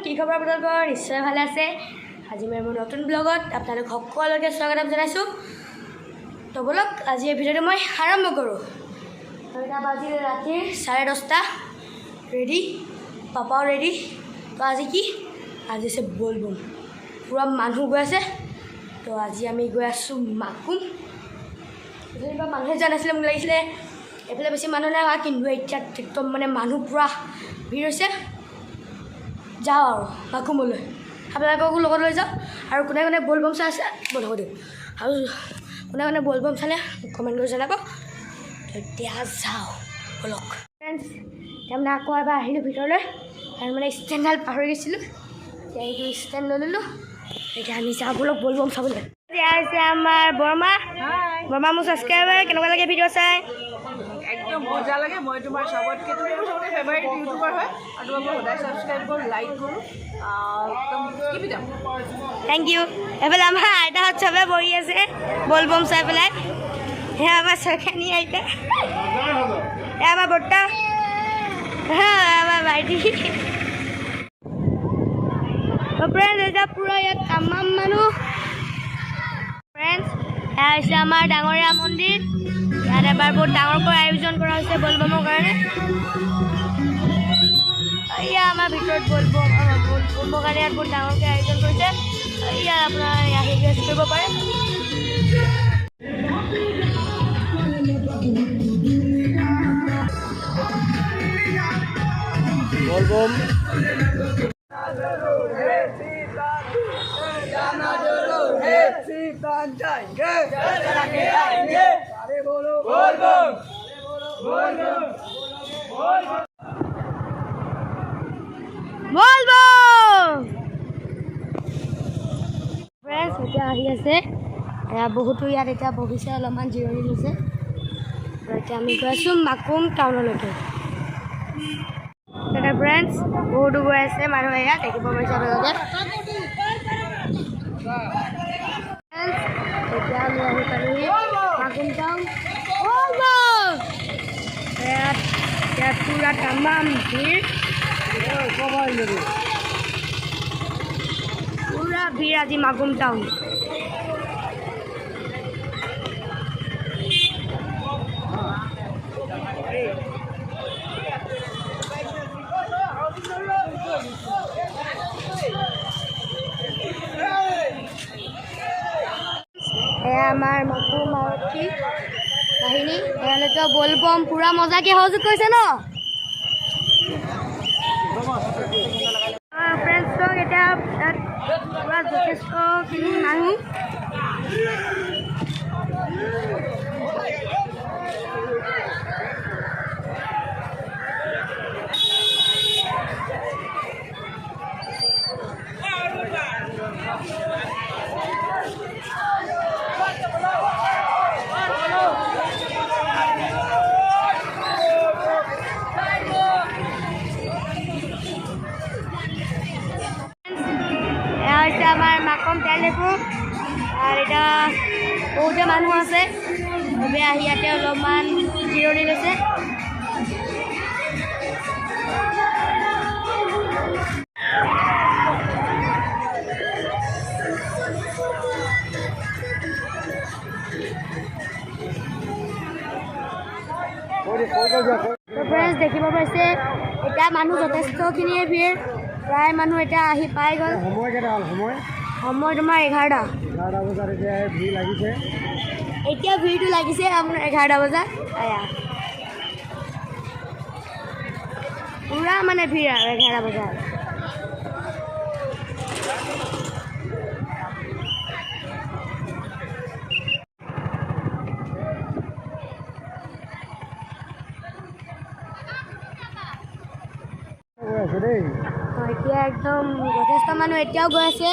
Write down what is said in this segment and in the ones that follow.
কি খবৰ আপোনালোকৰ? নিশ্চয় ভালে আছে। আজি মই মোৰ নতুন ব্লগত আপোনালোক সকলোকে স্বাগতম জনাইছোঁ। তো বলক আজি এই ভিডিঅ'টো মই আৰম্ভ কৰোঁ। এটা বাজিলে ৰাতিৰ 10:30 ৰেডি, পাপাও ৰেডি। তো আজি কি? আজি আছে বলবম, পূৰা মানুহ গৈ আছে। তো আজি আমি গৈ আছোঁ মাকুম। যেনিবা মানুহে যোৱা নাছিলে, মোক লাগিছিলে এইফালে বেছি মানুহ নাই হোৱা, কিন্তু এতিয়া একদম মানে মানুহ পূৰা ভিৰ হৈছে। যাওঁ আৰু মাকুমলৈ, আপোনালোককো লগত লৈ যাওঁ। আৰু কোনে কোনে বলবম চাই আছে বলক দিওঁ, আৰু কোনে কোনে বলবম চালে কমেণ্ট কৰি জনাব। এতিয়া যাওঁ বলক ফ্ৰেণ্ডছ। তাৰমানে আকৌ এবাৰ আহিলোঁ ভিতৰলৈ, আৰু মানে ষ্টেণ্ডডাল পাহৰি গৈছিলোঁ। এতিয়া এইটো ষ্টেণ্ড লৈ ল'লোঁ। এতিয়া আমি যাওঁ বলক বলবম চাবলৈ। এতিয়া হৈছে আমাৰ বৰমা। বৰমা মোৰ ছাবস্ক্ৰাইবাৰ, কেনেকুৱা লাগে ভিডিঅ' চাই? একদম মজা লাগে। মই তোমাৰ চবতকৈ চবতে ফেভাৰিট ইউটিউবাৰ হয়, আৰু তোমাক মই সদায় ছাবস্ক্ৰাইব কৰোঁ, লাইক কৰোঁ। একদম keep it up. Thank you. এইফালে আমাৰ আইতাহঁত চবে বহি আছে বলবম চাই পেলাই। সেয়া আমাৰ চৰখানী আইতা, এয়া আমাৰ বৰ্তা, আমাৰ ভাইটি। ফ্ৰেণ্ডছ এতিয়া পূৰা ইয়াত তামাম মানুহ। ফ্ৰেণ্ডছ এয়া হৈছে আমাৰ ডাঙৰীয়া মন্দিৰ। ইয়াত এবাৰ বহুত ডাঙৰকৈ আয়োজন কৰা হৈছে বলবমৰ কাৰণে। এয়া আমাৰ ভিতৰত বলবমৰ কাৰণে ইয়াত বহুত ডাঙৰকৈ আয়োজন কৰিছে। ইয়াত আপোনাৰ আহি গেষ্ট কৰিব পাৰে। বলবম ফ্ৰেণ্ডছ এতিয়া আহি আছে। বহুতো ইয়াত এতিয়া বহিছে, অলপমান জিৰণি লৈছে। এতিয়া আমি গৈ আছোঁ মাকুম টাউনলৈকে। এতিয়া ফ্ৰেণ্ডছ বহুতো গৈ আছে মানুহ, ইয়াত দেখিব পাৰিছে আপোনালোকে। এতিয়া আমি আহি পালোহি মাকুম টাউন। ইয়াত পূৰা তামাম ভিৰ, পূৰা ভিৰ আজি মাকুম টাউন। এয়া আমাৰ মাকুম আৰক্ষী বাহিনী, এওঁলোকে বলবম পূৰা মজাকৈ সহযোগ কৰিছে ন। ফ্ৰেণ্ডছক এতিয়া পূৰা যথেষ্টখিনি মানুহ। এয়া হৈছে আমাৰ মাকুম তেল ডিপু। আৰু এতিয়া বহুতে মানুহ আছে, চবে আহি ইয়াতে অলপমান জিৰণি লৈছে। ফ্ৰেণ্ডছ দেখিব পাৰিছে এতিয়া মানুহ যথেষ্টখিনিয়ে ভিৰ, প্ৰায় মানুহ এতিয়া আহি পাই গ'ল। সময় কেইটা হ'ল? সময় তোমাৰ 11 বজাত এতিয়া ভিৰ লাগিছে। এতিয়া ভিৰটো লাগিছে আপোনাৰ 11 বজাত। এয়া পূৰা মানে ভিৰ আৰু 11 বজাত। এতিয়া একদম যথেষ্ট মানুহ এতিয়াও গৈ আছে,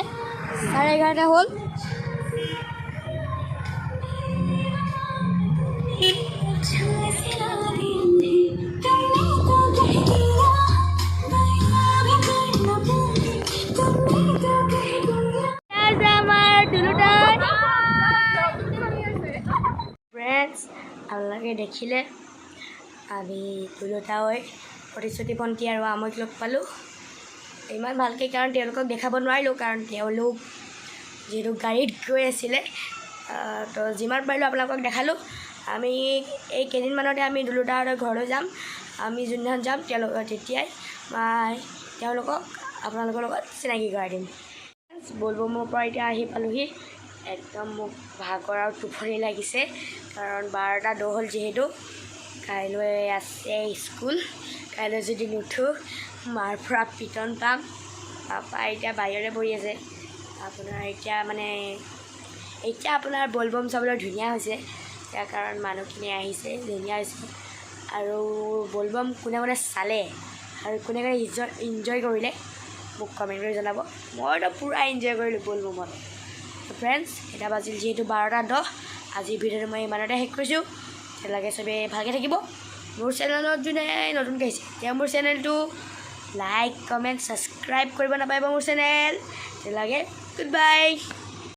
11:30 হ'ল। ফ্ৰেণ্ডছ আপোনালোকে দেখিলে আমি দুয়োটাই প্ৰতিশ্ৰুতি ভণ্টি আৰু আমৈক লগ পালোঁ। ইমান ভালকৈ কাৰণ তেওঁলোকক দেখাব নোৱাৰিলোঁ কাৰণ তেওঁলোক যিহেতু গাড়ীত গৈ আছিলে তো যিমান পাৰিলোঁ আপোনালোকক দেখালোঁ আমি এই কেইদিনমানতে আমি দুলোদাহঁতৰ ঘৰলৈ যাম আমি যোনদিনাখন যাম তেতিয়াই মই তেওঁলোকক আপোনালোকৰ লগত চিনাকি কৰাই দিম বলবমৰ পৰা এতিয়া আহি পালোহি একদম মোক ভাগৰ আৰু টোপনি লাগিছে কাৰণ 12টা 10 হ'ল যিহেতু কাইলৈ আছে স্কুল কাইলৈ যদি নুঠোঁ মাৰ পৰা পিটন পাম পাপা এতিয়া বাহিৰতে বহি আছে আপোনাৰ এতিয়া আপোনাৰ বলবম চাবলৈ ধুনীয়া হৈছে ইয়াৰ কাৰণ মানুহখিনি আহিছে ধুনীয়া হৈছে আৰু বলবম কোনে কোনে চালে আৰু কোনে কোনে ইনজয় কৰিলে মোক কমেণ্ট কৰি জনাব মইতো পূৰা এনজয় কৰিলোঁ বলবমত ফ্ৰেণ্ডছ এতিয়া বাজিল যিহেতু 12টা 10 আজিৰ ভিডিঅ'টো মই ইমানতে শেষ কৰিছোঁ তেতিয়ালৈকে চবেই ভালকৈ থাকিব মোৰ চেনেলত যোনে নতুনকৈ আহিছে তেওঁ মোৰ চেনেলটো লাইক কমেণ্ট ছাবস্ক্ৰাইব কৰিব নাপাৰিব মোৰ চেনেল তেতিয়ালৈকে গুড বাই